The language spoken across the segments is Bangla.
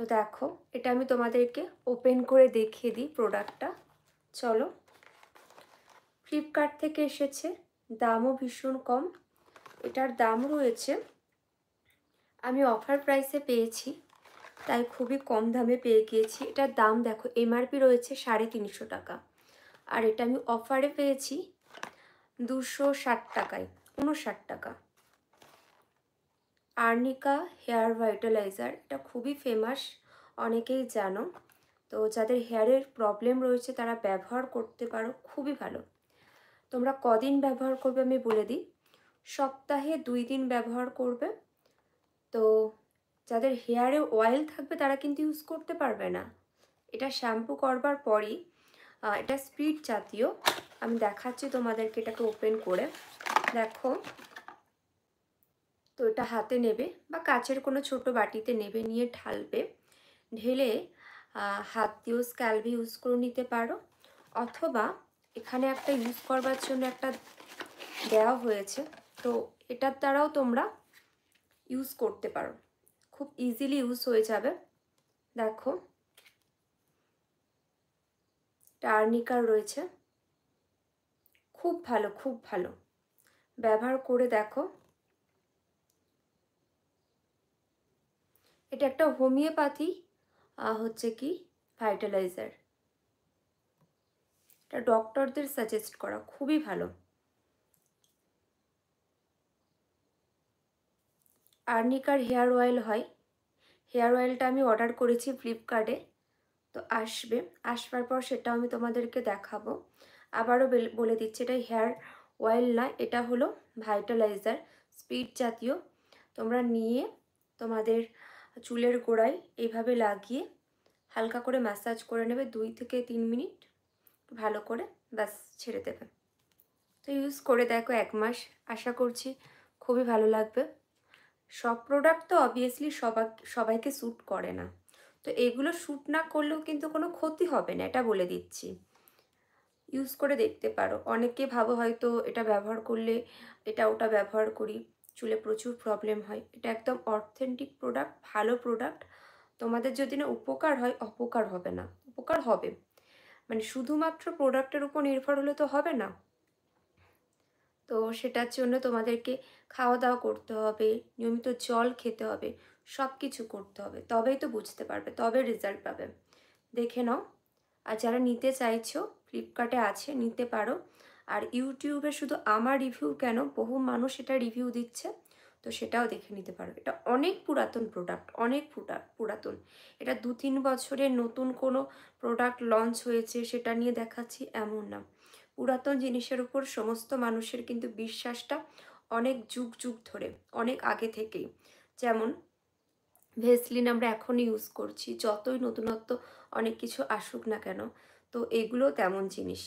তো দেখো, এটা আমি তোমাদেরকে ওপেন করে দেখিয়ে দিই প্রোডাক্টটা। চলো, ফ্লিপকার্ট থেকে এসেছে, দামও ভীষণ কম। এটার দাম রয়েছে, আমি অফার প্রাইসে পেয়েছি, তাই খুবই কম দামে পেয়ে গিয়েছি। এটার দাম দেখো, এমআরপি রয়েছে 350 টাকা, আর এটা আমি অফারে পেয়েছি 260 টাকায়, 59 টাকা। আর্নিকা হেয়ার ভাইটালাইজার, এটা খুবই ফেমাস, অনেকেই জানো। তো যাদের হেয়ারের প্রবলেম রয়েছে তারা ব্যবহার করতে পারো, খুবই ভালো। তোমরা কদিন ব্যবহার করবে আমি বলে দিই। সপ্তাহে 2 দিন ব্যবহার করবে। তো যাদের হেয়ারে অয়েল থাকবে তারা কিন্তু ইউজ করতে পারবে না। এটা শ্যাম্পু করবার পরই, এটা স্পিড জাতীয়, আমি দেখাচ্ছি তোমাদেরকে এটাকে ওপেন করে। দেখো, তো এটা হাতে নেবে বা কাচের কোনো ছোট বাটিতে নেবে, নিয়ে ঢালবে। ঢেলে হাত দিয়েও স্ক্যাল্পে ইউজ করে নিতে পারো, অথবা এখানে একটা ইউজ করবার জন্য একটা দেওয়া হয়েছে, তো এটার দ্বারাও তোমরা ইউজ করতে পারো, খুব ইজিলি ইউজ হয়ে যাবে। দেখো, আর্নিকার রয়েছে, খুব ভালো, খুব ভালো, ব্যবহার করে দেখো। এটা একটা হোমিওপ্যাথি হচ্ছে কি ভাইটালাইজার, এটা ডক্টরদের সাজেস্ট করা, খুবই ভালো। আর্নিকার হেয়ার অয়েল হয়, হেয়ার অয়েলটা আমি অর্ডার করেছি ফ্লিপকার্টে, তো আসবে, আসবার পর সেটাও আমি তোমাদেরকে দেখাবো। আবারও বলে দিচ্ছি, এটা হেয়ার অয়েল না, এটা হলো ভাইটালাইজার, স্পিড জাতীয়। তোমরা নিয়ে তোমাদের চুলের গোড়ায় এইভাবে লাগিয়ে হালকা করে ম্যাসাজ করে নেবে 2 থেকে 3 মিনিট, ভালো করে, ব্যাস ছেড়ে দেবে। তো ইউজ করে দেখো 1 মাস, আশা করছি খুবই ভালো লাগবে। সব প্রোডাক্ট তো অবভিয়াসলি সবাইকে স্যুট করে না, তো এগুলো স্যুট না করলেও কিন্তু কোনো ক্ষতি হবে না, এটা বলে দিচ্ছি। ইউজ করে দেখতে পারো। অনেকে ভাবো হয়তো এটা ব্যবহার করলে এটা ওটা ব্যবহার করি, চুলে প্রচুর প্রবলেম হয়। এটা একদম অথেন্টিক প্রোডাক্ট, ভালো প্রোডাক্ট। তোমাদের যদি না উপকার হয়, অপকার হবে না, উপকার হবে। মানে শুধুমাত্র প্রোডাক্টের উপর নির্ভর হলে তো হবে না। তো সেটার জন্য তোমাদেরকে খাওয়া দাওয়া করতে হবে, নিয়মিত জল খেতে হবে, সব কিছু করতে হবে, তবেই তো বুঝতে পারবে, তবে রেজাল্ট পাবে। দেখে নাও। আর যারা নিতে চাইছো, ফ্লিপকার্টে আছে, নিতে পারো। আর ইউটিউবে শুধু আমার রিভিউ কেন, বহু মানুষ এটা রিভিউ দিচ্ছে, তো সেটাও দেখে নিতে পারো। এটা অনেক পুরাতন প্রোডাক্ট, অনেক পুরাতন। এটা 2-3 বছরের নতুন কোনো প্রোডাক্ট লঞ্চ হয়েছে সেটা নিয়ে দেখাচ্ছি এমন না। পুরাতন জিনিসের উপর সমস্ত মানুষের কিন্তু বিশ্বাসটা অনেক যুগ যুগ ধরে, অনেক আগে থেকেই। যেমন ভেসলিন আমরা এখন ইউজ করছি, যতই নতুনত্ব অনেক কিছু আসুক না কেন, তো এগুলো তেমন জিনিস,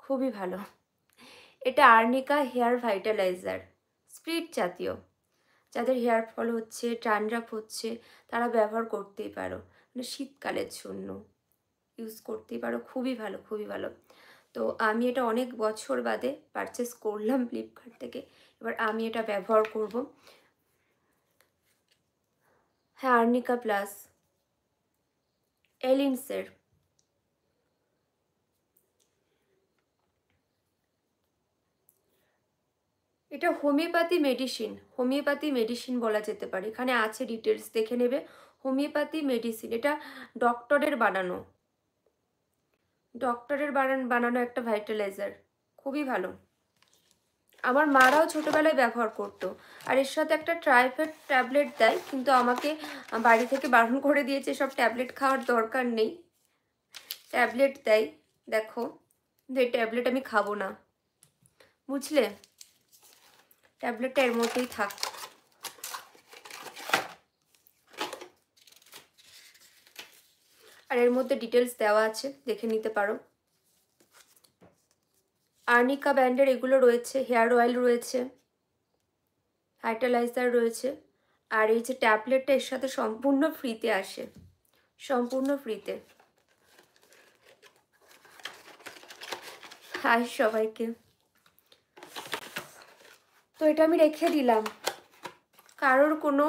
খুবই ভালো। এটা আর্নিকা হেয়ার ভাইটালাইজার, স্পিড জাতীয়। যাদের হেয়ার ফল হচ্ছে, ড্যান্ড্রাফ হচ্ছে, তারা ব্যবহার করতেই পারো, মানে শীতকালের জন্য ইউজ করতেই পারো, খুবই ভালো, খুবই ভালো। তো আমি এটা অনেক বছর বাদে পারচেস করলাম ফ্লিপকার্ট থেকে, এবার আমি এটা ব্যবহার করব। হ্যাঁ, আর্নিকা প্লাস, এলিন্সের। এটা হোমিওপ্যাথি মেডিসিন, হোমিওপ্যাথি মেডিসিন বলা যেতে পারে, এখানে আছে ডিটেলস, দেখে নেবে। হোমিওপ্যাথি মেডিসিন, এটা ডক্টরের বানানো, বানানো একটা ভাইটালাইজার, খুবই ভালো। আমার মারাও ছোটোবেলায় ব্যবহার করতো। আর এর সাথে একটা ট্রাইফেড ট্যাবলেট দেয়, কিন্তু আমাকে বাড়ি থেকে বারণ করে দিয়েছে, সব ট্যাবলেট খাওয়ার দরকার নেই। ট্যাবলেট দেয়, দেখো, কিন্তু এই ট্যাবলেট আমি খাবো না, বুঝলে, ট্যাবলেটটা এর মধ্যেই থাক। আর এর মধ্যে ডিটেলস দেওয়া আছে, দেখে নিতে পারো। আর্নিকা ব্র্যান্ডের এগুলো রয়েছে, হেয়ার অয়েল রয়েছে, ভাইটালাইজার রয়েছে, আর এই যে ট্যাবলেটটা এর সাথে সম্পূর্ণ ফ্রিতে আসে, সম্পূর্ণ ফ্রিতে। হাই সবাইকে। তো এটা আমি রেখে দিলাম, কারোর কোনো